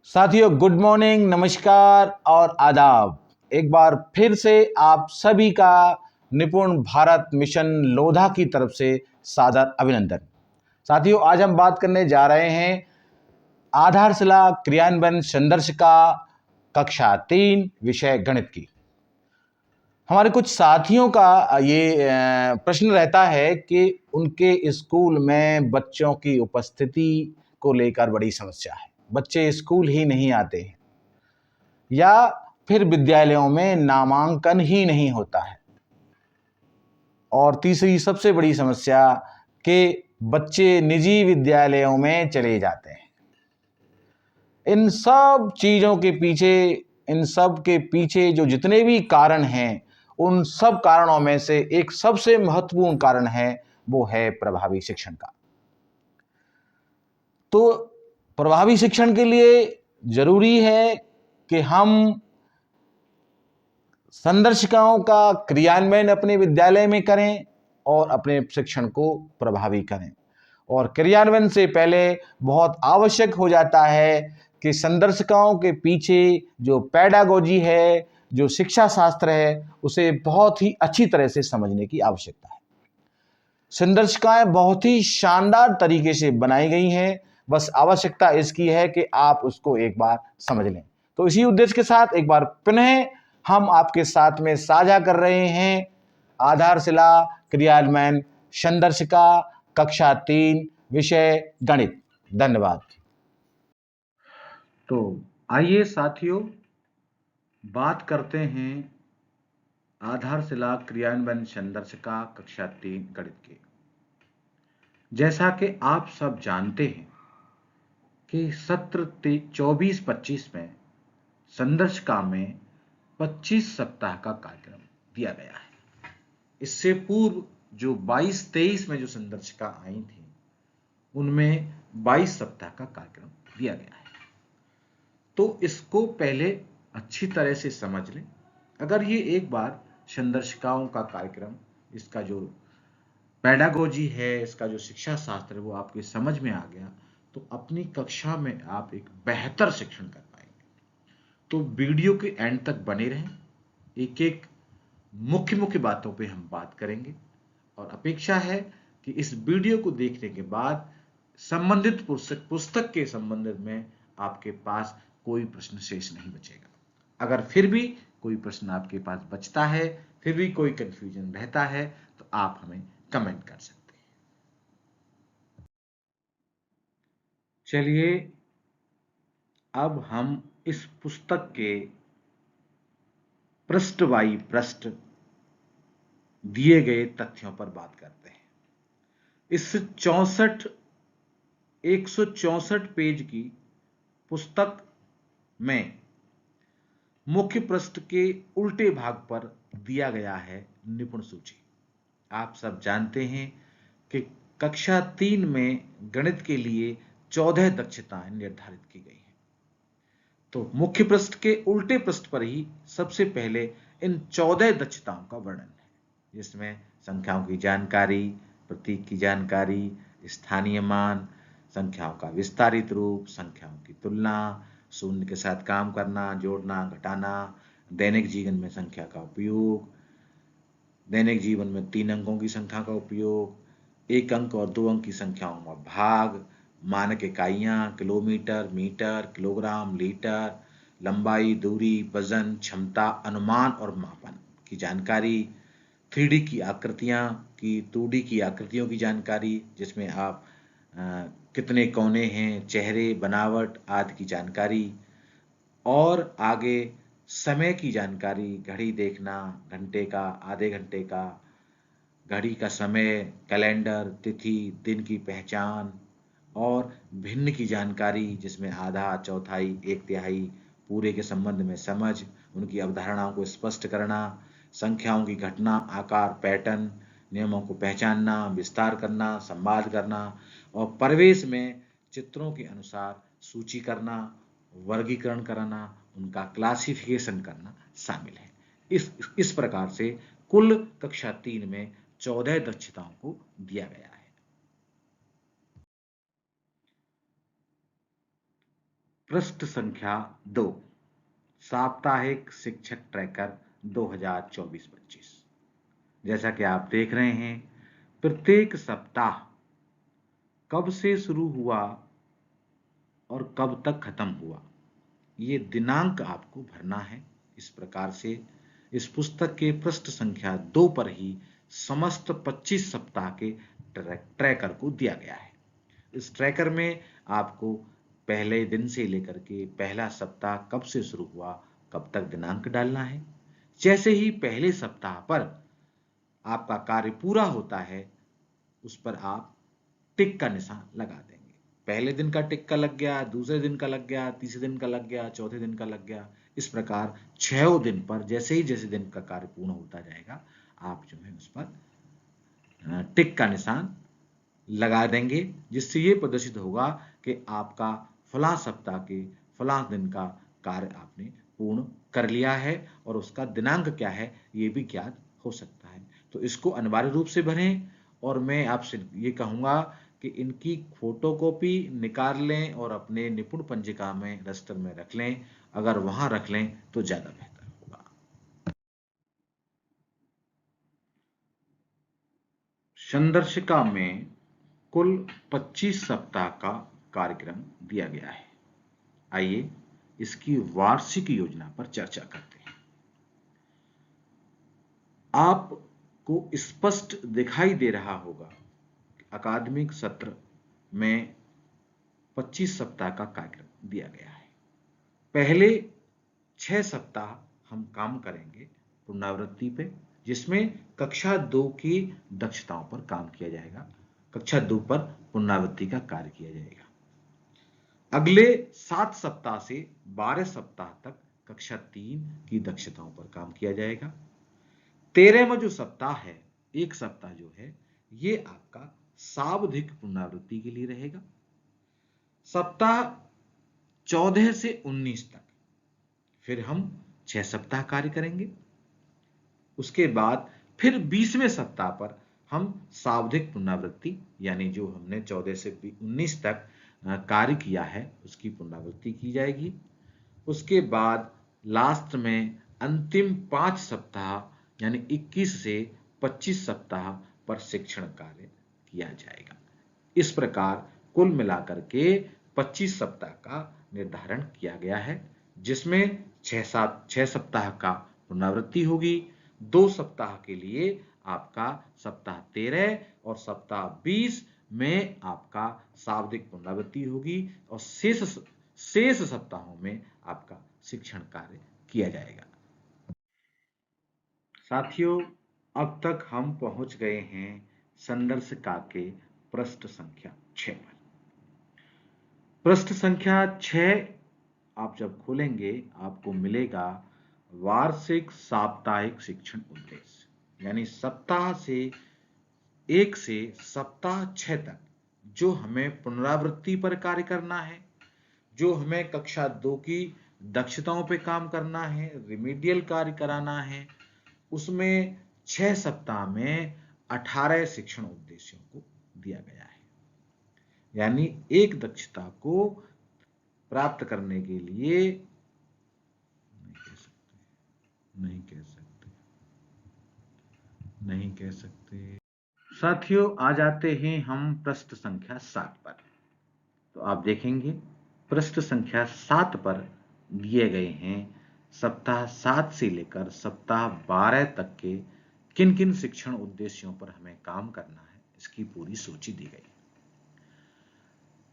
साथियों, good morning, नमस्कार और आदाब। एक बार फिर से आप सभी का निपुण भारत मिशन लोधा की तरफ से सादर अभिनंदन। साथियों, आज हम बात करने जा रहे हैं आधारशिला क्रियान्वयन संदर्शिका कक्षा 3 विषय गणित की। हमारे कुछ साथियों का ये प्रश्न रहता है कि उनके स्कूल में बच्चों की उपस्थिति को लेकर बड़ी समस्या है, बच्चे स्कूल ही नहीं आते हैं या फिर विद्यालयों में नामांकन ही नहीं होता है। और तीसरी सबसे बड़ी समस्या कि बच्चे निजी विद्यालयों में चले जाते हैं। इन सब चीज़ों के पीछे, इन सब के पीछे जो जितने भी कारण हैं, उन सब कारणों में से एक सबसे महत्वपूर्ण कारण है, वो है प्रभावी शिक्षण का। तो प्रभावी शिक्षण के लिए जरूरी है कि हम संदर्शिकाओं का क्रियान्वयन अपने विद्यालय में करें और अपने शिक्षण को प्रभावी करें। और क्रियान्वयन से पहले बहुत आवश्यक हो जाता है कि संदर्शिकाओं के पीछे जो पैडागोजी है, जो शिक्षा शास्त्र है, उसे बहुत ही अच्छी तरह से समझने की आवश्यकता है। संदर्शिकाएं बहुत ही शानदार तरीके से बनाई गई हैं, बस आवश्यकता इसकी है कि आप उसको एक बार समझ लें। तो इसी उद्देश्य के साथ एक बार पुनः हम आपके साथ में साझा कर रहे हैं आधारशिला क्रियान्वयन संदर्शिका कक्षा 3 विषय गणित। धन्यवाद। तो आइए साथियों, बात करते हैं आधारशिला क्रियान्वयन संदर्शिका कक्षा 3 गणित की। जैसा कि आप सब जानते हैं कि सत्र 24-25 में संदर्शिका में 25 सप्ताह का कार्यक्रम दिया गया है। इससे पूर्व जो 22-23 में जो संदर्शिका आई थी, उनमें 22 सप्ताह का कार्यक्रम दिया गया है। तो इसको पहले अच्छी तरह से समझ लें। अगर ये एक बार संदर्शिकाओं का कार्यक्रम, इसका जो पैडागोजी है, इसका जो शिक्षा शास्त्र है, वो आपके समझ में आ गया, तो अपनी कक्षा में आप एक बेहतर शिक्षण कर पाएंगे। तो वीडियो के एंड तक बने रहें। एक एक मुख्य मुख्य बातों पे हम बात करेंगे और अपेक्षा है कि इस वीडियो को देखने के बाद संबंधित पुस्तक के संबंध में आपके पास कोई प्रश्न शेष नहीं बचेगा। अगर फिर भी कोई प्रश्न आपके पास बचता है, फिर भी कोई कंफ्यूजन रहता है, तो आप हमें कमेंट कर सकते हैं। चलिए, अब हम इस पुस्तक के पृष्ठ बाई पृष्ठ दिए गए तथ्यों पर बात करते हैं। इस 164 पेज की पुस्तक में मुख्य पृष्ठ के उल्टे भाग पर दिया गया है निपुण सूची। आप सब जानते हैं कि कक्षा 3 में गणित के लिए 14 दक्षताएं निर्धारित की गई हैं। तो मुख्य पृष्ठ के उल्टे पृष्ठ पर ही सबसे पहले इन 14 दक्षताओं का वर्णन है, जिसमें संख्याओं की जानकारी, प्रतीक की जानकारी, स्थानीय मान, संख्याओं का विस्तारित रूप, संख्याओं की तुलना, शून्य के साथ काम करना, जोड़ना, घटाना, दैनिक जीवन में संख्या का उपयोग, दैनिक जीवन में 3 अंकों की संख्या का उपयोग, 1 अंक और 2 अंक की संख्याओं में भाग, मानक इकाइयाँ, किलोमीटर, मीटर, किलोग्राम, लीटर, लंबाई, दूरी, वजन, क्षमता, अनुमान और मापन की जानकारी, 3D की आकृतियाँ की 2D की आकृतियों की जानकारी, जिसमें आप कितने कोने हैं, चेहरे, बनावट आदि की जानकारी, और आगे समय की जानकारी, घड़ी देखना, घंटे का, आधे घंटे का, घड़ी का समय, कैलेंडर, तिथि, दिन की पहचान और भिन्न की जानकारी, जिसमें आधा, चौथाई, एक तिहाई, पूरे के संबंध में समझ, उनकी अवधारणाओं को स्पष्ट करना, संख्याओं की घटना, आकार, पैटर्न, नियमों को पहचानना, विस्तार करना, संवाद करना और परिवेश में चित्रों के अनुसार सूची करना, वर्गीकरण कराना, उनका क्लासिफिकेशन करना शामिल है। इस प्रकार से कुल कक्षा 3 में 14 दक्षताओं को दिया गया है। पृष्ठ संख्या 2, साप्ताहिक शिक्षक ट्रैकर 2024-25। जैसा कि आप देख रहे हैं, प्रत्येक सप्ताह कब से शुरू हुआ और कब तक खत्म हुआ, ये दिनांक आपको भरना है। इस प्रकार से इस पुस्तक के पृष्ठ संख्या 2 पर ही समस्त 25 सप्ताह के ट्रैकर को दिया गया है। इस ट्रैकर में आपको पहले दिन से लेकर के पहला सप्ताह कब से शुरू हुआ, कब तक दिनांक डालना है। जैसे ही पहले सप्ताह पर आपका कार्य पूरा होता है, उस पर आप टिक का निशान लगा देंगे। पहले दिन का टिक का लग गया, दूसरे दिन का लग गया, तीसरे दिन का लग गया, चौथे दिन का लग गया। इस प्रकार 6 दिन पर जैसे दिन का कार्य पूर्ण होता जाएगा, आप जो है उस पर टिक का निशान लगा देंगे, जिससे ये प्रदर्शित होगा कि आपका फला सप्ताह के फला दिन का कार्य आपने पूर्ण कर लिया है और उसका दिनांक क्या है ये भी ज्ञात हो सकता है। तो इसको अनिवार्य रूप से भरें और मैं आपसे ये कहूँगा कि इनकी फोटोकॉपी निकाल लें और अपने निपुण पंजिका में रजिस्टर में रख लें। अगर वहां रख लें तो ज्यादा बेहतर होगा। संदर्शिका में कुल 25 सप्ताह का कार्यक्रम दिया गया है। आइए इसकी वार्षिक योजना पर चर्चा करते हैं। आपको स्पष्ट दिखाई दे रहा होगा कि अकादमिक सत्र में 25 सप्ताह का कार्यक्रम दिया गया है। पहले 6 सप्ताह हम काम करेंगे पुनरावृत्ति पे, जिसमें कक्षा 2 की दक्षताओं पर काम किया जाएगा। कक्षा 2 पर पुनरावृत्ति का कार्य किया जाएगा। अगले 7 सप्ताह से 12 सप्ताह तक कक्षा 3 की दक्षताओं पर काम किया जाएगा। 13वां जो सप्ताह है, एक सप्ताह जो है, ये आपका सावधिक पुनरावृत्ति के लिए रहेगा। सप्ताह 14 से 19 तक फिर हम 6 सप्ताह कार्य करेंगे। उसके बाद फिर 20वें सप्ताह पर हम सावधिक पुनरावृत्ति, यानी जो हमने 14 से 19 तक कार्य किया है उसकी पुनरावृत्ति की जाएगी। उसके बाद लास्ट में अंतिम 5 सप्ताह यानी 21 से 25 सप्ताह पर शिक्षण कार्य किया जाएगा। इस प्रकार कुल मिलाकर के 25 सप्ताह का निर्धारण किया गया है, जिसमें 6 सप्ताह का पुनरावृत्ति होगी। 2 सप्ताह के लिए आपका सप्ताह 13 और सप्ताह 20 में आपका सावधिक पुनरावृत्ति होगी और शेष सप्ताहों में आपका शिक्षण कार्य किया जाएगा। साथियों, अब तक हम पहुंच गए हैं संदर्शिका के पृष्ठ संख्या 6 पर। पृष्ठ संख्या 6 आप जब खोलेंगे आपको मिलेगा वार्षिक साप्ताहिक शिक्षण उद्देश्य, यानी सप्ताह से 1 से सप्ताह 6 तक जो हमें पुनरावृत्ति पर कार्य करना है, जो हमें कक्षा 2 की दक्षताओं पे काम करना है, रिमीडियल कार्य कराना है, उसमें 6 सप्ताह में 18 शिक्षण उद्देश्यों को दिया गया है। यानी एक दक्षता को प्राप्त करने के लिए नहीं कह सकते। साथियों, आ जाते हैं हम पृष्ठ संख्या 7 पर। तो आप देखेंगे पृष्ठ संख्या 7 पर दिए गए हैं सप्ताह 7 से लेकर सप्ताह 12 तक के किन किन शिक्षण उद्देश्यों पर हमें काम करना है, इसकी पूरी सूची दी गई।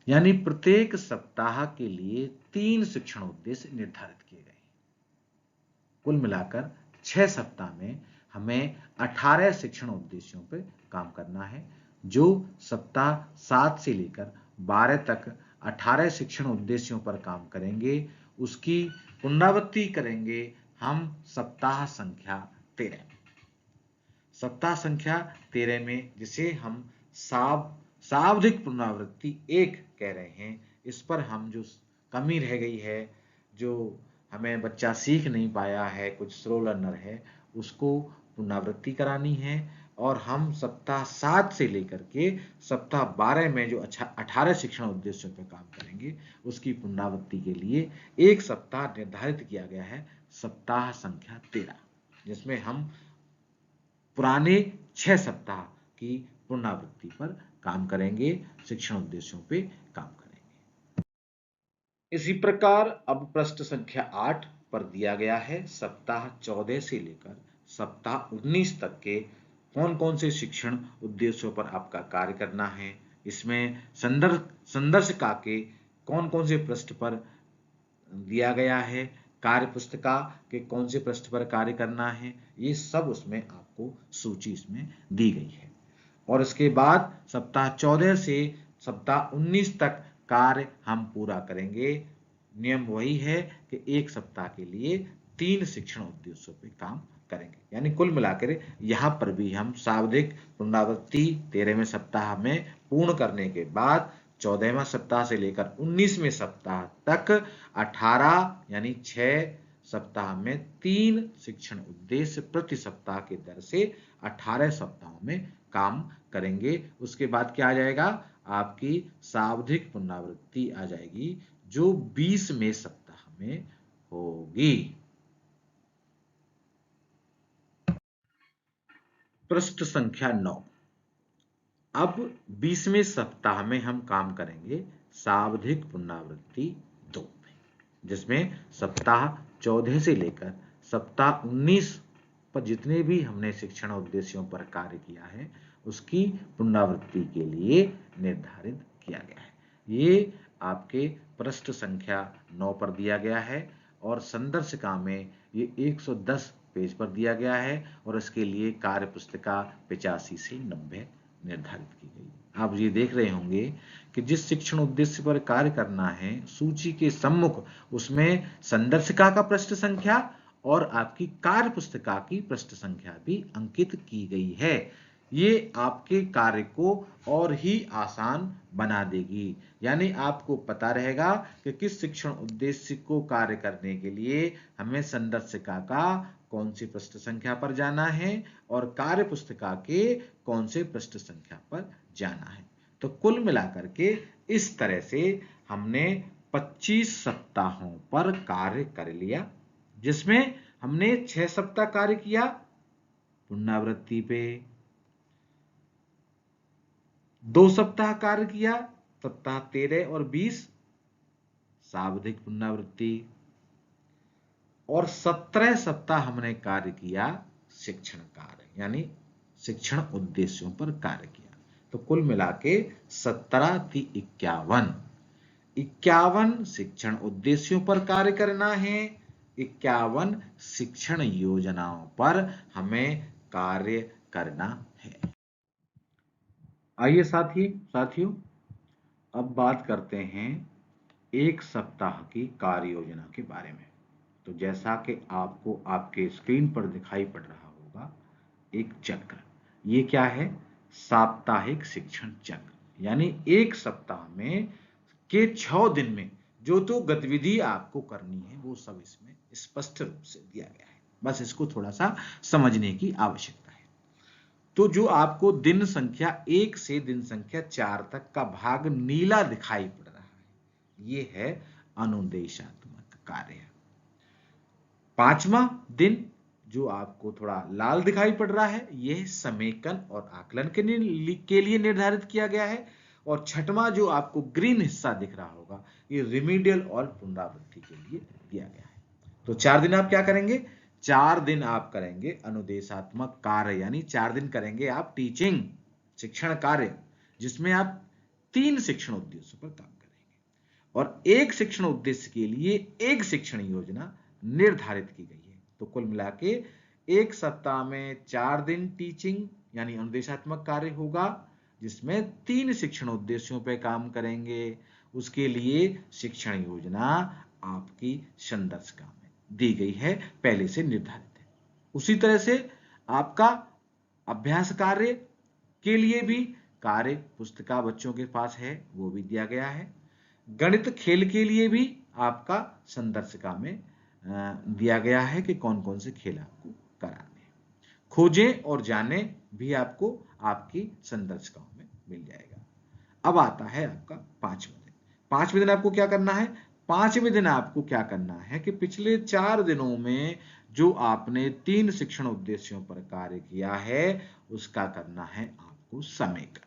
यानी प्रत्येक सप्ताह के लिए 3 शिक्षण उद्देश्य निर्धारित किए गए। कुल मिलाकर 6 सप्ताह में हमें 18 शिक्षण उद्देश्यों पर काम करना है, जो सप्ताह 7 से लेकर 12 तक 18 शिक्षण उद्देश्यों पर काम करेंगे, उसकी पुनरावृत्ति करेंगे हम सप्ताह संख्या 13। सप्ताह संख्या 13 में जिसे हम सावधिक पुनरावृत्ति 1 कह रहे हैं, इस पर हम जो कमी रह गई है, जो हमें बच्चा सीख नहीं पाया है, कुछ स्लो लर्नर है, उसको पुनरावृत्ति करानी है। और हम सप्ताह 7 से लेकर के सप्ताह 12 में जो 18 शिक्षण उद्देश्यों पर काम करेंगे उसकी पुनरावृत्ति के लिए एक सप्ताह निर्धारित किया गया है, सप्ताह संख्या 13, जिसमें हम पुराने 6 सप्ताह की पुनरावृत्ति पर काम करेंगे, शिक्षण उद्देश्यों पे काम करेंगे। इसी प्रकार अब प्रश्न संख्या 8 पर दिया गया है सप्ताह 14 से लेकर सप्ताह 19 तक के कौन कौन से शिक्षण उद्देश्यों पर आपका कार्य करना है। इसमें संदर्शिका के कौन कौन से पृष्ठ पर दिया गया है, कार्य पुस्तिका के कौन से पृष्ठ पर कार्य करना है, ये सब उसमें आपको सूची इसमें दी गई है। और इसके बाद सप्ताह 14 से सप्ताह 19 तक कार्य हम पूरा करेंगे। नियम वही है कि एक सप्ताह के लिए 3 शिक्षण उद्देश्यों पे काम करेंगे, यानी कुल मिलाकर यहाँ पर भी हम सावधिक पुनरावृत्ति 13वें सप्ताह में पूर्ण करने के बाद 14वें सप्ताह से लेकर 19वें सप्ताह तक 18 यानी 6 सप्ताह में 3 शिक्षण उद्देश्य प्रति सप्ताह के दर से 18 सप्ताहों में काम करेंगे। उसके बाद क्या आ जाएगा, आपकी सावधिक पुनरावृत्ति आ जाएगी जो 20वें सप्ताह में होगी। प्रश्न संख्या 9। अब 20वें सप्ताह में हम काम करेंगे सावधिक पुनरावृत्ति 2 में, जिसमें सप्ताह 14 से लेकर सप्ताह 19 पर जितने भी हमने शिक्षण उद्देश्यों पर कार्य किया है उसकी पुनरावृत्ति के लिए निर्धारित किया गया है। ये आपके पृष्ठ संख्या 9 पर दिया गया है और संदर्शिका में ये 110 पेज पर दिया गया है और इसके लिए कार्य पुस्तिका 85 से 90 निर्धारित की गई। आप ये देख रहे होंगे कि जिस शिक्षण उद्देश्य पर कार्य करना है सूची के सम्मुख उसमें संदर्शिका का पृष्ठ संख्या और आपकी कार्य पुस्तिका की पृष्ठ संख्या भी अंकित की गई है। ये आपके कार्य को और ही आसान बना देगी, यानी आपको पता रहेगा कि किस शिक्षण उद्देश्य को कार्य करने के लिए हमें संदर्शिका का कौन सी पृष्ठ संख्या पर जाना है और कार्य पुस्तिका के कौन से पृष्ठ संख्या पर जाना है। तो कुल मिलाकर के इस तरह से हमने 25 सप्ताहों पर कार्य कर लिया, जिसमें हमने 6 सप्ताह कार्य किया पुनरावृत्ति पे, 2 सप्ताह कार्य किया सप्ताह 13 और 20 सावधिक पुनरावृत्ति, और 17 सप्ताह हमने कार्य किया शिक्षण कार्य यानी शिक्षण उद्देश्यों पर कार्य किया। तो कुल मिला के 17 थी 51 शिक्षण उद्देश्यों पर कार्य करना है, 51 शिक्षण योजनाओं पर हमें कार्य करना है। आइए साथियों अब बात करते हैं एक सप्ताह की कार्य योजना के बारे में। तो जैसा कि आपको आपके स्क्रीन पर दिखाई पड़ रहा होगा एक चक्र, ये क्या है, साप्ताहिक शिक्षण चक्र, यानी एक सप्ताह में के 6 दिन में जो तो गतिविधि आपको करनी है वो सब इसमें स्पष्ट रूप से दिया गया है, बस इसको थोड़ा सा समझने की आवश्यकता है। तो जो आपको दिन संख्या 1 से दिन संख्या 4 तक का भाग नीला दिखाई पड़ रहा है ये है अनुदेशात्मक कार्य। 5वां दिन जो आपको थोड़ा लाल दिखाई पड़ रहा है यह समेकन और आकलन के लिए निर्धारित किया गया है, और 6वां जो आपको ग्रीन हिस्सा दिख रहा होगा ये रिमीडियल और पुनरावृत्ति के लिए दिया गया है। तो 4 दिन आप क्या करेंगे, 4 दिन आप करेंगे अनुदेशात्मक कार्य, यानी 4 दिन करेंगे आप टीचिंग शिक्षण कार्य, जिसमें आप 3 शिक्षण उद्देश्यों पर काम करेंगे और एक शिक्षण उद्देश्य के लिए एक शिक्षण योजना निर्धारित की गई है। तो कुल मिला के एक सप्ताह में 4 दिन टीचिंग यानी अनुदेशात्मक कार्य होगा, जिसमें 3 शिक्षण उद्देश्यों पर काम करेंगे। उसके लिए शिक्षण योजना आपकी संदर्शिका में दी गई है, पहले से निर्धारित है। उसी तरह से आपका अभ्यास कार्य के लिए भी कार्य पुस्तिका बच्चों के पास है, वो भी दिया गया है। गणित खेल के लिए भी आपका संदर्शिका में दिया गया है कि कौन कौन से खेल आपको कराने हैं। खोजें और जानें भी आपको आपकी संदर्शिकाओं में मिल जाएगा। अब आता है आपका 5वें दिन। 5वें दिन आपको क्या करना है? 5वें दिन आपको क्या करना है कि पिछले 4 दिनों में जो आपने 3 शिक्षण उद्देश्यों पर कार्य किया है उसका करना है आपको समेकन।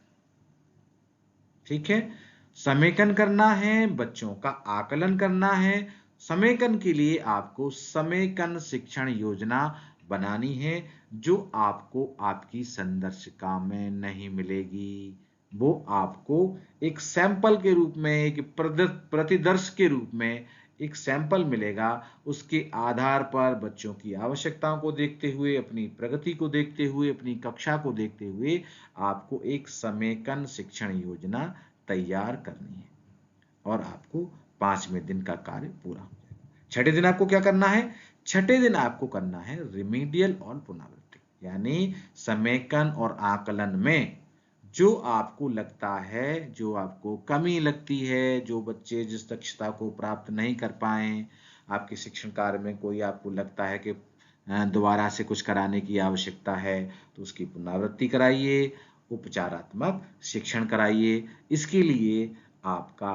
ठीक है, समेकन करना है, बच्चों का आकलन करना है। समेकन के लिए आपको समेकन शिक्षण योजना बनानी है जो आपको आपकी संदर्शिका में नहीं मिलेगी। वो आपको एक सैंपल के रूप में, एक प्रतिदर्श के रूप में एक सैंपल मिलेगा। उसके आधार पर बच्चों की आवश्यकताओं को देखते हुए, अपनी प्रगति को देखते हुए, अपनी कक्षा को देखते हुए आपको एक समेकन शिक्षण योजना तैयार करनी है और आपको 5वें दिन का कार्य पूरा हो जाएगा। 6ठे दिन आपको क्या करना है? 6ठे दिन आपको करना है रिमीडियल और पुनरावृत्ति, यानी समेकन और आकलन में जो आपको लगता है, जो आपको कमी लगती है, जो बच्चे जिस दक्षता को प्राप्त नहीं कर पाए, आपके शिक्षण कार्य में कोई आपको लगता है कि दोबारा से कुछ कराने की आवश्यकता है, तो उसकी पुनरावृत्ति कराइए, उपचारात्मक शिक्षण कराइए। इसके लिए आपका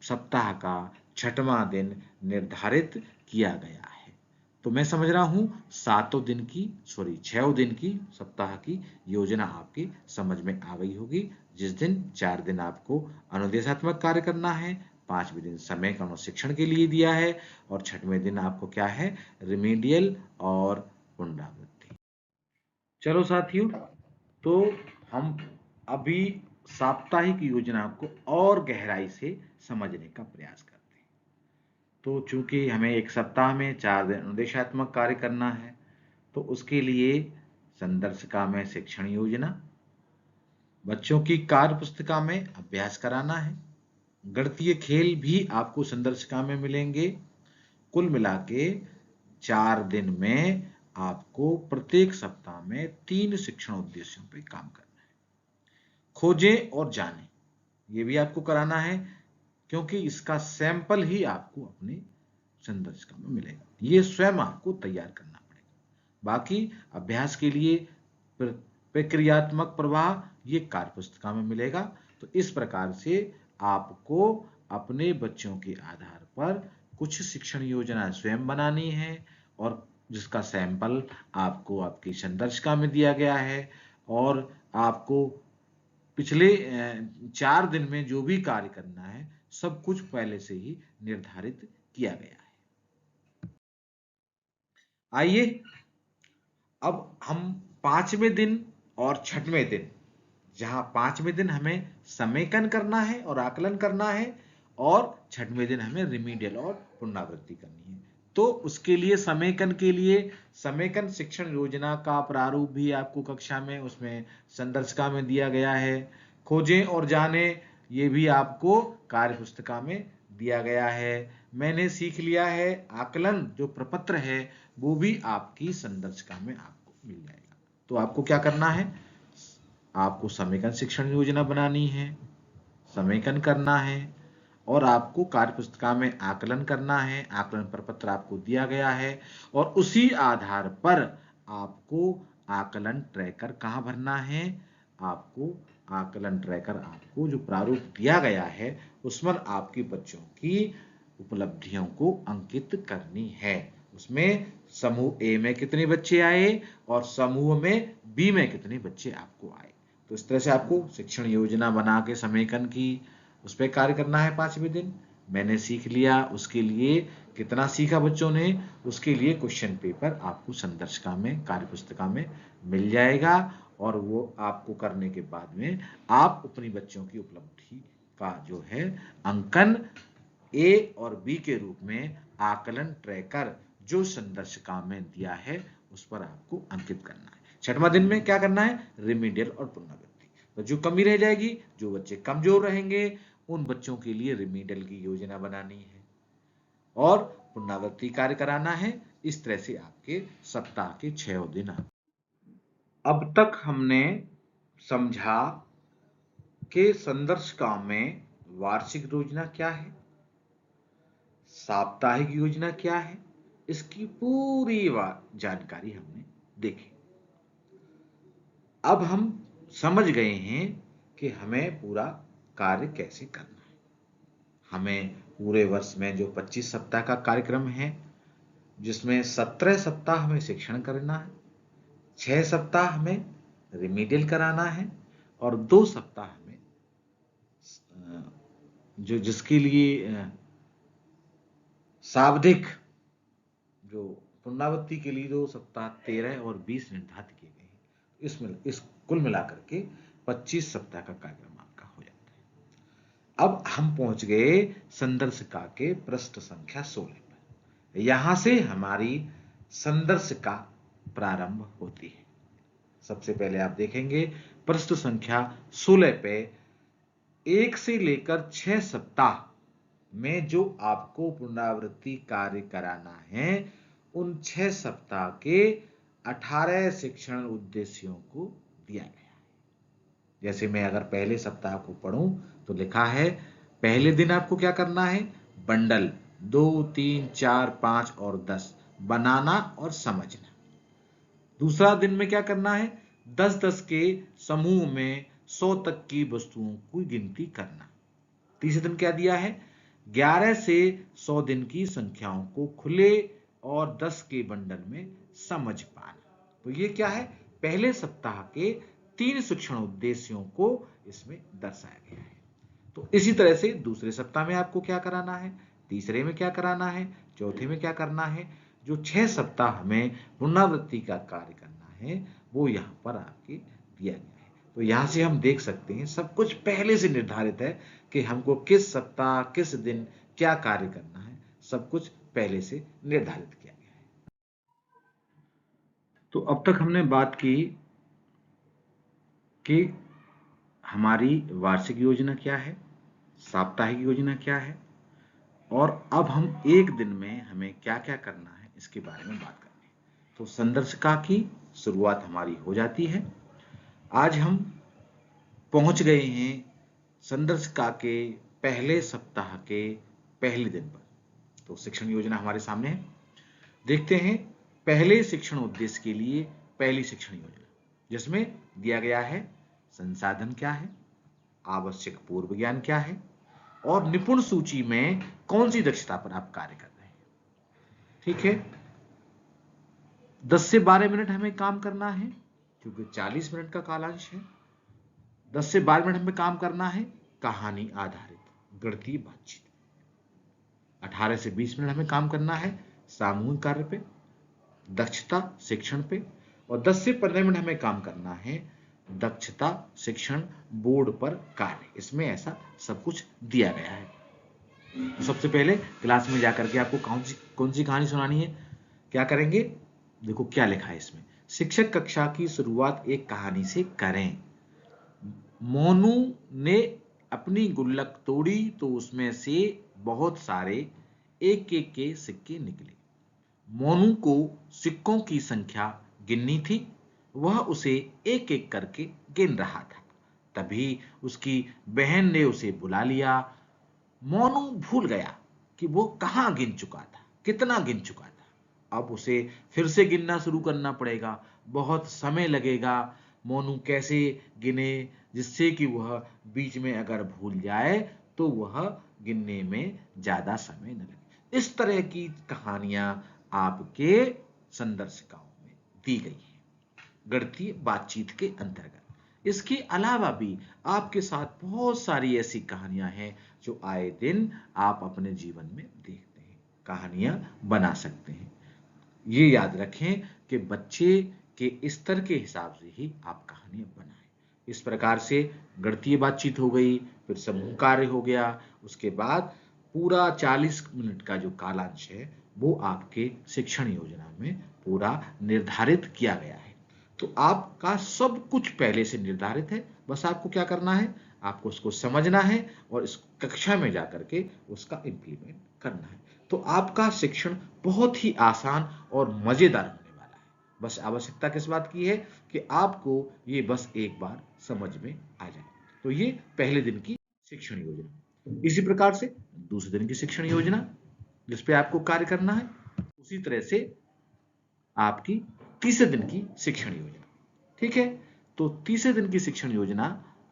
सप्ताह का 6वां दिन निर्धारित किया गया है। तो मैं समझ रहा हूं 6 दिन की सप्ताह की योजना आपकी समझ में आ गई होगी, जिस दिन 4 दिन आपको अनुदेशात्मक कार्य करना है, 5वें दिन समेकन और शिक्षण के लिए दिया है और 6वें दिन आपको क्या है? रिमीडियल और पुनरावृत्ति। चलो साथियों, तो हम अभी साप्ताहिक योजना को और गहराई से समझने का प्रयास करते हैं। तो चूंकि हमें एक सप्ताह में 4 दिन अनुदेशात्मक कार्य करना है, तो उसके लिए संदर्शिका में शिक्षण योजना, बच्चों की कार्य पुस्तिका में अभ्यास कराना है, गणितीय खेल भी आपको संदर्शिका में मिलेंगे। कुल मिला के 4 दिन में आपको प्रत्येक सप्ताह में 3 शिक्षण उद्देश्यों पर काम करना है। खोजें और जानें, ये भी आपको कराना है, क्योंकि इसका सैंपल ही आपको अपनी संदर्शिका में मिलेगा। ये स्वयं आपको तैयार करना पड़ेगा। बाकी अभ्यास के लिए प्रक्रियात्मक प्रवाह ये कार्य पुस्तिका में मिलेगा। तो इस प्रकार से आपको अपने बच्चों के आधार पर कुछ शिक्षण योजना स्वयं बनानी है और जिसका सैंपल आपको आपकी संदर्शिका में दिया गया है और आपको पिछले 4 दिन में जो भी कार्य करना है सब कुछ पहले से ही निर्धारित किया गया है। आइए अब हम 5वें दिन और 6वें दिन, जहां 5वें दिन हमें समेकन करना है और आकलन करना है और 6वें दिन हमें रिमीडियल और पुनरावृत्ति करनी है। तो उसके लिए समेकन के लिए समेकन शिक्षण योजना का प्रारूप भी आपको कक्षा में उसमें संदर्शिका में दिया गया है। खोजें और जाने, ये भी आपको कार्य पुस्तिका में दिया गया है। मैंने सीख लिया है, आकलन जो प्रपत्र है वो भी आपकी संदर्शिका में आपको मिल जाएगा। तो आपको क्या करना है? आपको समेकन शिक्षण योजना बनानी है, समेकन करना है और आपको कार्य पुस्तिका में आकलन करना है। आकलन प्रपत्र आपको दिया गया है और उसी आधार पर आपको आकलन ट्रैकर कहाँ भरना है? आपको आकलन ट्रैकर आपको जो प्रारूप दिया गया है उसमें आपके बच्चों की उपलब्धियों को अंकित करनी है। उसमें समूह ए में कितने बच्चे आए और समूह में बी में कितने बच्चे आपको आए। तो इस तरह से आपको शिक्षण योजना बना के समेकन की उस पर कार्य करना है 5वें दिन। मैंने सीख लिया, उसके लिए कितना सीखा बच्चों ने, उसके लिए क्वेश्चन पेपर आपको संदर्शिका में कार्य पुस्तिका में मिल जाएगा और वो आपको करने के बाद में आप अपनी बच्चों की उपलब्धि का जो है अंकन ए और बी के रूप में आकलन ट्रैकर जो संदर्शिका में दिया है उस पर आपको अंकित करना है। 6वां दिन में क्या करना है? रिमीडियल और पुनरावृत्ति। तो जो कमी रह जाएगी, जो बच्चे कमजोर रहेंगे, उन बच्चों के लिए रिमीडियल की योजना बनानी है और पुनरावृत्ति कार्य कराना है। इस तरह से आपके सप्ताह के 6 दिन। अब तक हमने समझा कि संदर्शिका में वार्षिक योजना क्या है, साप्ताहिक योजना क्या है, इसकी पूरी जानकारी हमने देखी। अब हम समझ गए हैं कि हमें पूरा कार्य कैसे करना है। हमें पूरे वर्ष में जो 25 सप्ताह का कार्यक्रम है, जिसमें 17 सप्ताह हमें शिक्षण करना है, 6 सप्ताह हमें रिमीडियल कराना है और 2 सप्ताह हमें जो जिसके लिए शाब्दिक जो पुनरावृत्ति के लिए 2 सप्ताह 13 और 20 निर्धारित किए गए हैं। इस कुल मिलाकर के 25 सप्ताह का कार्यक्रम आपका हो जाता है। अब हम पहुंच गए संदर्शिका के पृष्ठ संख्या 16 पर। यहां से हमारी संदर्शिका प्रारंभ होती है। सबसे पहले आप देखेंगे पृष्ठ संख्या 16 पे 1 से लेकर 6 सप्ताह में जो आपको पुनरावृत्ति कार्य कराना है, उन 6 सप्ताह के 18 शिक्षण उद्देश्यों को दिया गया है। जैसे मैं अगर पहले सप्ताह को पढ़ूं तो लिखा है पहले दिन आपको क्या करना है, बंडल 2, 3, 4, 5 और 10 बनाना और समझना। दूसरा दिन में क्या करना है, 10-10 के समूह में 100 तक की वस्तुओं की गिनती करना। तीसरे दिन क्या दिया है, 11 से 100 दिन की संख्याओं को खुले और 10 के बंडल में समझ पाना। तो ये क्या है, पहले सप्ताह के 3 शिक्षण उद्देश्यों को इसमें दर्शाया गया है। तो इसी तरह से दूसरे सप्ताह में आपको क्या कराना है, तीसरे में क्या कराना है, चौथे में क्या करना है। जो 6 सप्ताह हमें पुनरावृत्ति का कार्य करना है वो यहाँ पर आपके दिया गया है। तो यहाँ से हम देख सकते हैं सब कुछ पहले से निर्धारित है कि हमको किस सप्ताह किस दिन क्या कार्य करना है, सब कुछ पहले से निर्धारित किया गया है। तो अब तक हमने बात की कि हमारी वार्षिक योजना क्या है, साप्ताहिक योजना क्या है, और अब हम एक दिन में हमें क्या क्या करना है इसके बारे में बात करेंगे। तो संदर्शिका की शुरुआत हमारी हो जाती है। आज हम पहुंच गए हैं संदर्शिका के पहले सप्ताह के पहले दिन पर। तो शिक्षण योजना हमारे सामने है। देखते हैं पहले शिक्षण उद्देश्य के लिए पहली शिक्षण योजना, जिसमें दिया गया है संसाधन क्या है, आवश्यक पूर्व ज्ञान क्या है और निपुण सूची में कौन सी दक्षता पर आप कार्य कर रहे हैं। ठीक है, 10 से 12 मिनट हमें काम करना है क्योंकि 40 मिनट का कालांश है। 10 से 12 मिनट हमें काम करना है कहानी आधारित गणितीय बातचीत। 18 से 20 मिनट हमें काम करना है सामूहिक कार्य पे, दक्षता शिक्षण पे, और 10 से 15 मिनट हमें काम करना है दक्षता शिक्षण बोर्ड पर कार्य। इसमें ऐसा सब कुछ दिया गया है। तो सबसे पहले क्लास में जाकर के आपको कौन सी कहानी सुनानी है, क्या करेंगे, देखो क्या लिखा है इसमें। शिक्षक कक्षा की शुरुआत एक कहानी से करें। मोनू ने अपनी गुल्लक तोड़ी तो उसमें से बहुत सारे एक एक के सिक्के निकले। मोनू को सिक्कों की संख्या गिननी थी, वह उसे एक एक करके गिन रहा था। तभी उसकी बहन ने उसे बुला लिया। मोनू भूल गया कि वो कहाँ गिन चुका था, कितना गिन चुका था। अब उसे फिर से गिनना शुरू करना पड़ेगा, बहुत समय लगेगा। मोनू कैसे गिने जिससे कि वह बीच में अगर भूल जाए तो वह गिनने में ज्यादा समय न लगे। इस तरह की कहानियां आपके संदर्शिकाओं में दी गई है गणितीय बातचीत के अंतर्गत। इसके अलावा भी आपके साथ बहुत सारी ऐसी कहानियां हैं जो आए दिन आप अपने जीवन में देखते हैं, कहानियां बना सकते हैं। ये याद रखें कि बच्चे के स्तर के हिसाब से ही आप कहानियां बनाएं। इस प्रकार से गणितीय बातचीत हो गई, फिर समूह कार्य हो गया, उसके बाद पूरा 40 मिनट का जो कालांश है वो आपके शिक्षण योजना में पूरा निर्धारित किया गया है। तो आपका सब कुछ पहले से निर्धारित है, बस आपको क्या करना है, आपको उसको समझना है और इस कक्षा में जाकर के उसका इम्प्लीमेंट करना है। तो आपका शिक्षण बहुत ही आसान और मजेदार होने वाला है। बस आवश्यकता किस बात की है कि आपको ये बस एक बार समझ में आ जाए। तो ये पहले दिन की शिक्षण योजना। इसी प्रकार से दूसरे दिन की शिक्षण योजना जिस पे आपको कार्य करना है, उसी तरह से आपकी तीसरे दिन की शिक्षण योजना। ठीक है, तो तीसरे दिन की शिक्षण योजना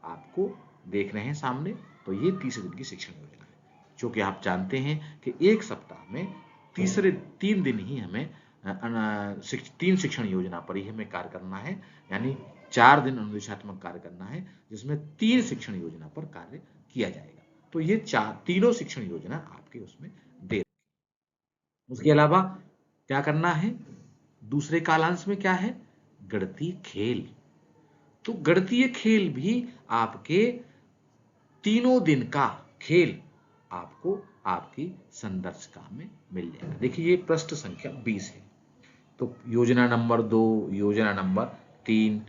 आपको देख रहे हैं सामने। तो ये तीसरे दिन की शिक्षण योजना है, क्योंकि आप जानते हैं कि एक सप्ताह में तीसरे 3 दिन ही हमें 3 शिक्षण योजना पर ही हमें कार्य करना है, यानी 4 दिन अनुदेशात्मक कार्य करना है, जिसमें 3 शिक्षण योजना पर कार्य किया जाएगा। तो ये तीनों शिक्षण योजना आपके उसमें दे। उसके अलावा क्या करना है, दूसरे कालांश में क्या है, गणितीय खेल। तो गणितीय खेल भी आपके तीनों दिन का खेल आपको आपकी संदर्शिका में मिल जाएगा। देखिए ये पृष्ठ संख्या 20 है। तो योजना नंबर 2, योजना नंबर 3,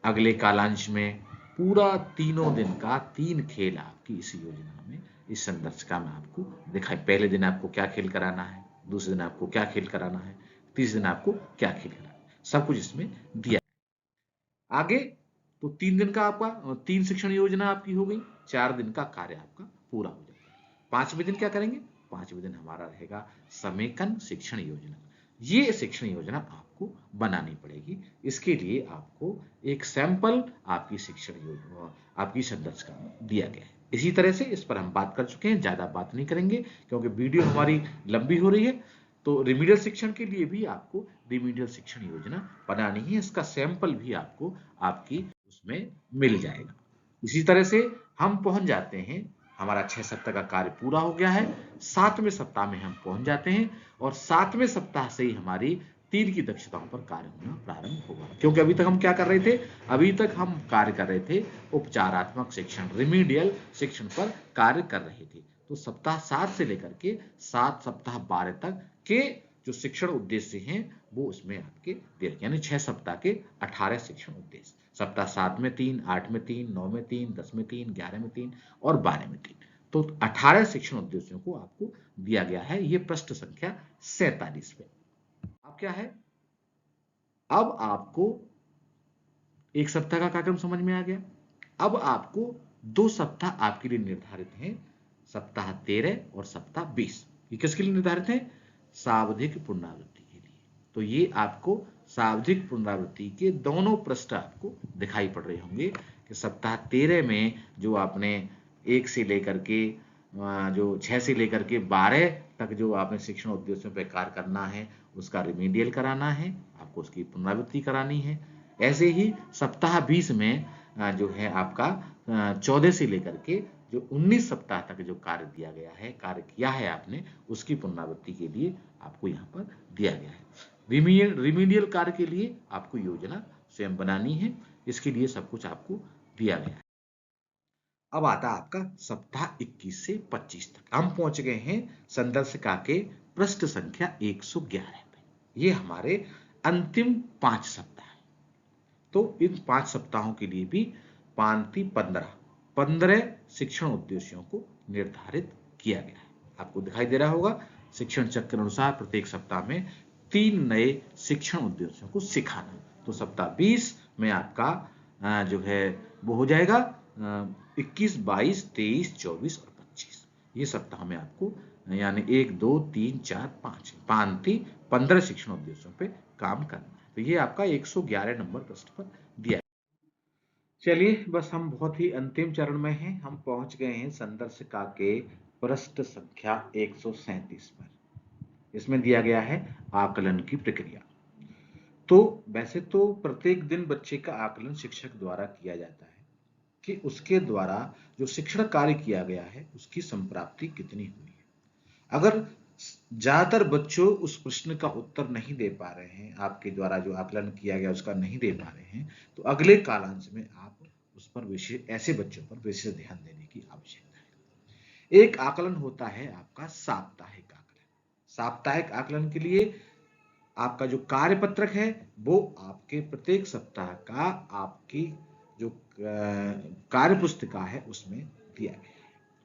अगले कालांश में पूरा तीनों दिन का 3 खेल आपकी इस योजना में, इस संदर्शिका में आपको दिखाई। पहले दिन आपको क्या खेल कराना है, दूसरे दिन आपको क्या खेल कराना है, तीसरे दिन आपको क्या खेल कराना है, सब कुछ इसमें दिया। आगे तो 3 दिन का आपका 3 शिक्षण योजना आपकी हो गई, 4 दिन का कार्य आपका पूरा हो जाएगा। 5वें दिन क्या करेंगे, 5वें दिन हमारा रहेगा समेकन शिक्षण योजना। ये शिक्षण योजना आपको बनानी पड़ेगी। इसके लिए आपको एक सैंपल आपकी शिक्षण योजना आपकी संदर्शिका में दिया गया है। इसी तरह से इस पर हम बात कर चुके हैं, ज्यादा बात नहीं करेंगे क्योंकि वीडियो हमारी लंबी हो रही है। तो रिमीडियल शिक्षण के लिए भी आपको रिमीडियल शिक्षण योजना बनानी है, इसका सैंपल भी आपको आपकी उसमें मिल जाएगा। इसी तरह से हम पहुंच जाते हैं, हमारा 6 सप्ताह का कार्य पूरा हो गया है, 7वें सप्ताह में हम पहुंच जाते हैं और 7वें सप्ताह से ही हमारी 3 की दक्षताओं पर कार्य होना प्रारंभ होगा। क्योंकि अभी तक हम क्या कर रहे थे, अभी तक हम कार्य कर रहे थे उपचारात्मक शिक्षण, रिमीडियल शिक्षण पर कार्य कर रहे थे। तो सप्ताह 7 से लेकर के 7 सप्ताह 12 तक के जो शिक्षण उद्देश्य हैं वो उसमें आपके दिए, यानी 6 सप्ताह के 18 शिक्षण उद्देश्य। सप्ताह 7 में 3, 8 में 3, 9 में 3, 10 में 3, 11 में 3 और 12 में 3। तो 18 शिक्षण उद्देश्यों को आपको दिया गया है। ये पृष्ठ संख्या 47 पे। अब क्या है, अब आपको एक सप्ताह का कार्यक्रम समझ में आ गया। अब आपको 2 सप्ताह आपके लिए निर्धारित हैं, सप्ताह 13 और सप्ताह 20। ये किसके लिए निर्धारित है, सावधिक पुनरावृत्ति के लिए। तो ये आपको सावधिक पुनरावृत्ति के दोनों पृष्ठ आपको दिखाई पड़ रहे होंगे कि सप्ताह 13 में जो आपने 1 से लेकर के जो 6 से लेकर के 12 तक जो आपने शिक्षण उद्देश्यों पर कार्य करना है, उसका रिमीडियल कराना है, आपको उसकी पुनरावृत्ति करानी है। ऐसे ही सप्ताह 20 में जो है आपका 14 से लेकर के जो 19 सप्ताह तक जो कार्य दिया गया है, कार्य किया है आपने, उसकी पुनरावृत्ति के लिए आपको यहाँ पर दिया गया है। रिमीडियल कार्य के लिए आपको योजना स्वयं बनानी है, इसके लिए सब कुछ आपको दिया गया है। अब आता आपका सप्ताह 21 से 25 तक। हम पहुंच गए हैं संदर्शिका के पृष्ठ संख्या 111 पे। ये हमारे अंतिम 5 सप्ताह है। तो इन 5 सप्ताहों के लिए भी 15 शिक्षण उद्देश्यों को निर्धारित किया गया है। आपको दिखाई दे रहा होगा, शिक्षण चक्र अनुसार प्रत्येक सप्ताह में 3 नए शिक्षण उद्देश्यों को सिखाना। तो सप्ताह 20 में आपका जो है वो हो जाएगा 21, 22, 23, 24 और 25। ये सप्ताह में आपको यानी 1, 2, 3, 4, 5 15 शिक्षण उद्देश्यों पे काम करना है। तो ये आपका 111 नंबर पृष्ठ पर दिया है। चलिए बस हम बहुत ही अंतिम चरण में हैं, हम पहुंच गए हैं संदर्शिका के पृष्ठ संख्या 137 पर। इसमें दिया गया है आकलन की प्रक्रिया। तो वैसे तो प्रत्येक दिन बच्चे का आकलन शिक्षक द्वारा किया जाता है कि उसके द्वारा जो शिक्षण कार्य किया गया है उसकी संप्राप्ति कितनी हुई है। अगर ज्यादातर बच्चों उस प्रश्न का उत्तर नहीं दे पा रहे हैं, आपके द्वारा जो आकलन किया गया उसका नहीं दे पा रहे हैं, तो अगले कालांश में आप उस पर विशेष ऐसे बच्चों पर विशेष ध्यान देने की आवश्यकता है। एक आकलन होता है आपका साप्ताहिक आकलन। साप्ताहिक आकलन के लिए आपका जो कार्यपत्रक है वो आपके प्रत्येक सप्ताह का आपकी जो कार्य पुस्तिका है उसमें दिया गया है।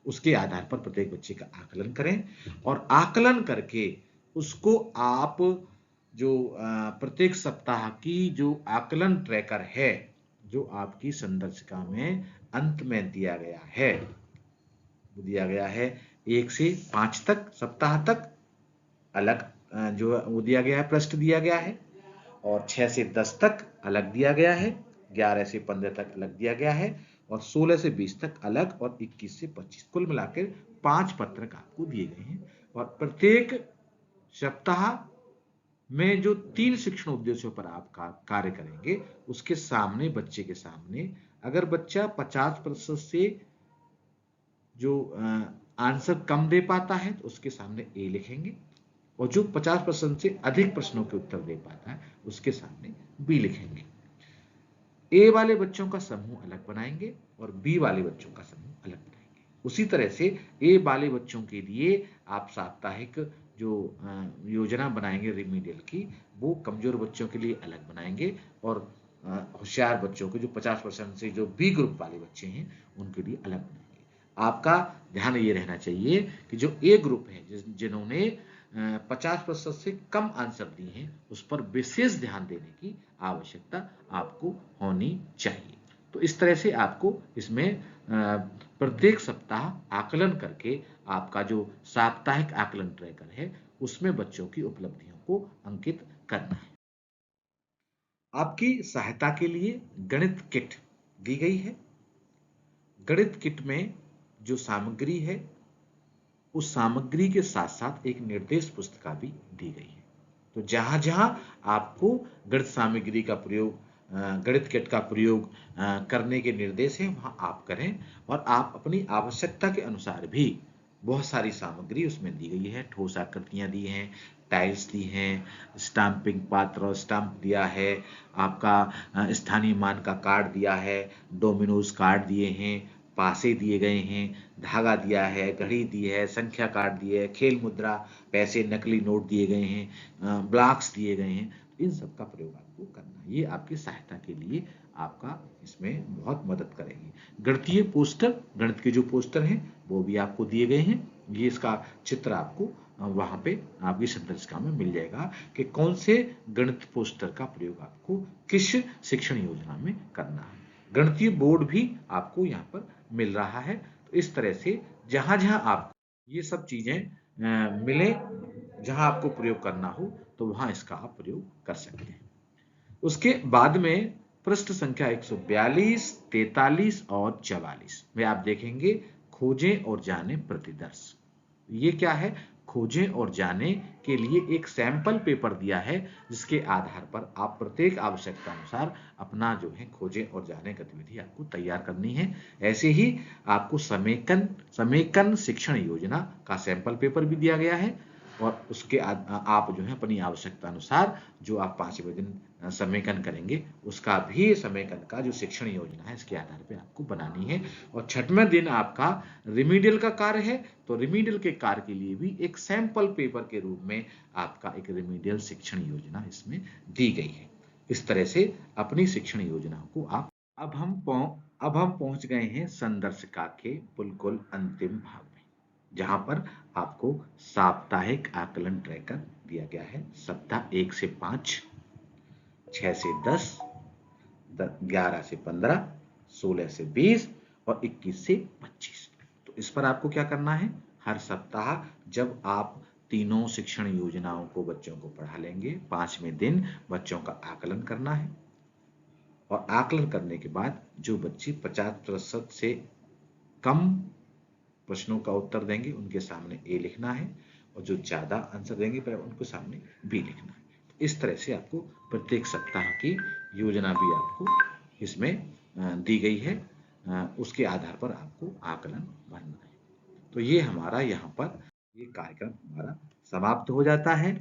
उसके आधार पर प्रत्येक बच्चे का आकलन करें और आकलन करके उसको आप जो प्रत्येक सप्ताह की जो आकलन ट्रैकर है जो आपकी संदर्शिका में अंत में दिया गया है, वो दिया गया है 1 से 5 तक सप्ताह तक अलग जो वो दिया गया है, पृष्ठ दिया गया है, और 6 से 10 तक अलग दिया गया है, 11 से 15 तक अलग दिया गया है और 16 से 20 तक अलग और 21 से 25 कुल मिलाकर 5 पत्रक आपको दिए गए हैं। और प्रत्येक सप्ताह में जो 3 शिक्षण उद्देश्यों पर आप कार्य करेंगे, उसके सामने बच्चे के सामने अगर बच्चा 50% से जो आंसर कम दे पाता है तो उसके सामने ए लिखेंगे और जो 50% से अधिक प्रश्नों के उत्तर दे पाता है उसके सामने बी लिखेंगे। ए वाले बच्चों का समूह अलग बनाएंगे और बी वाले बच्चों का समूह अलग बनाएंगे। उसी तरह से ए वाले बच्चों के लिए आप साप्ताहिक जो योजना बनाएंगे रिमीडियल की, वो कमजोर बच्चों के लिए अलग बनाएंगे और होशियार बच्चों के जो 50% से जो बी ग्रुप वाले बच्चे हैं उनके लिए अलग बनाएंगे। आपका ध्यान ये रहना चाहिए कि जो ए ग्रुप है जिन्होंने 50% से कम आंसर दिए हैं उस पर विशेष ध्यान देने की आवश्यकता आपको होनी चाहिए। तो इस तरह से आपको इसमें प्रत्येक सप्ताह आकलन करके आपका जो साप्ताहिक आकलन ट्रैकर है उसमें बच्चों की उपलब्धियों को अंकित करना है। आपकी सहायता के लिए गणित किट दी गई है। गणित किट में जो सामग्री है उस सामग्री के साथ साथ एक निर्देश पुस्तिका भी दी गई है। तो जहां जहां आपको गणित सामग्री का प्रयोग, गणित किट का प्रयोग करने के निर्देश हैं वहां आप करें और आप अपनी आवश्यकता के अनुसार भी बहुत सारी सामग्री उसमें दी गई है। ठोस आकृतियां दी हैं, टाइल्स दी हैं, स्टाम्पिंग पात्र और स्टाम्प दिया है, आपका स्थानीय मान का कार्ड दिया है, डोमिनोज कार्ड दिए हैं, पासे दिए गए हैं, धागा दिया है, घड़ी दी है, संख्या कार्ड दिए है, खेल मुद्रा, पैसे, नकली नोट दिए गए हैं, ब्लॉक्स दिए गए हैं। इन सब का प्रयोग आपको करना है। ये आपकी सहायता के लिए आपका इसमें बहुत मदद करेगी। गणितीय पोस्टर, गणित के जो पोस्टर हैं वो भी आपको दिए गए हैं। ये इसका चित्र आपको वहां पे आपकी संदर्शिका में मिल जाएगा कि कौन से गणित पोस्टर का प्रयोग आपको किस शिक्षण योजना में करना है। गणितीय बोर्ड भी आपको यहाँ पर मिल रहा है। तो इस तरह से जहां जहां आपको ये सब चीजें मिले, जहां आपको प्रयोग करना हो तो वहां इसका आप प्रयोग कर सकते हैं। उसके बाद में पृष्ठ संख्या 142, 43 और 44 में आप देखेंगे खोजें और जाने प्रतिदर्श। ये क्या है? खोजें और जाने के लिए एक सैंपल पेपर दिया है जिसके आधार पर आप प्रत्येक आवश्यकता अनुसार अपना जो है खोजें और जाने गतिविधि आपको तैयार करनी है। ऐसे ही आपको समेकन शिक्षण योजना का सैंपल पेपर भी दिया गया है और उसके आप जो है अपनी आवश्यकता अनुसार जो आप 5वें दिन समेकन करेंगे उसका भी समेकन का जो शिक्षण योजना है इसके आधार पे आपको बनानी है। और 6वें दिन आपका रिमीडियल का कार्य है, तो रिमीडियल के कार्य के लिए भी एक सैंपल पेपर के रूप में आपका एक रिमीडियल शिक्षण योजना इसमें दी गई है। इस तरह से अपनी शिक्षण योजना को आप अब हम पहुंच गए हैं संदर्शिका के बिल्कुल अंतिम भाग में, जहां पर आपको साप्ताहिक आकलन ट्रैकर दिया गया है। सप्ताह 1 से 5, 6 से 10, 11 से 15, 16 से 20 और 21 से 25। तो इस पर आपको क्या करना है? हर सप्ताह जब आप तीनों शिक्षण योजनाओं को बच्चों को पढ़ा लेंगे, 5वें दिन बच्चों का आकलन करना है और आकलन करने के बाद जो बच्चे 50% से कम प्रश्नों का उत्तर देंगे उनके सामने ए लिखना है और जो ज्यादा आंसर देंगे उनके सामने बी लिखना है। इस तरह से आपको प्रत्येक सप्ताह की योजना भी आपको इसमें दी गई है। उसके आधार पर आपको आकलन भरना है। तो ये हमारा यहाँ पर ये कार्यक्रम हमारा समाप्त हो जाता है।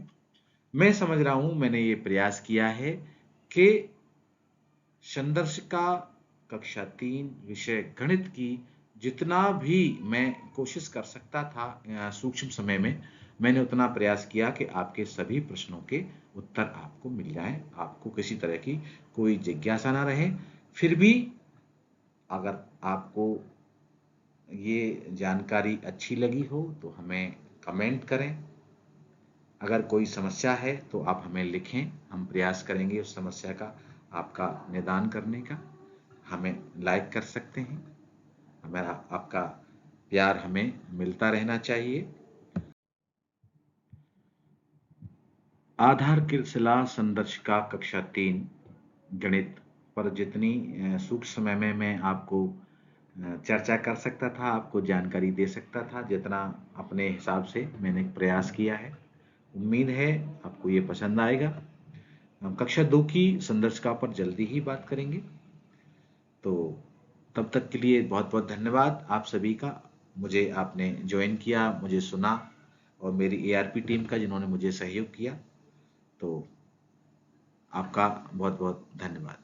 मैं समझ रहा हूं मैंने ये प्रयास किया है कि संदर्शिका कक्षा 3 विषय गणित की जितना भी मैं कोशिश कर सकता था सूक्ष्म समय में, मैंने उतना प्रयास किया कि आपके सभी प्रश्नों के उत्तर आपको मिल जाएं, आपको किसी तरह की कोई जिज्ञासा ना रहे। फिर भी अगर आपको ये जानकारी अच्छी लगी हो तो हमें कमेंट करें। अगर कोई समस्या है तो आप हमें लिखें, हम प्रयास करेंगे उस समस्या का आपका निदान करने का। हमें लाइक कर सकते हैं। हमारा आपका प्यार हमें मिलता रहना चाहिए। आधार शिला संदर्शिका कक्षा 3 गणित पर जितनी सूक्ष्म समय में मैं आपको चर्चा कर सकता था, आपको जानकारी दे सकता था, जितना अपने हिसाब से मैंने प्रयास किया है। उम्मीद है आपको ये पसंद आएगा। हम कक्षा 2 की संदर्शिका पर जल्दी ही बात करेंगे। तो तब तक के लिए बहुत बहुत धन्यवाद आप सभी का। मुझे आपने ज्वाइन किया, मुझे सुना, और मेरी एआरपी टीम का जिन्होंने मुझे सहयोग किया। तो आपका बहुत बहुत धन्यवाद।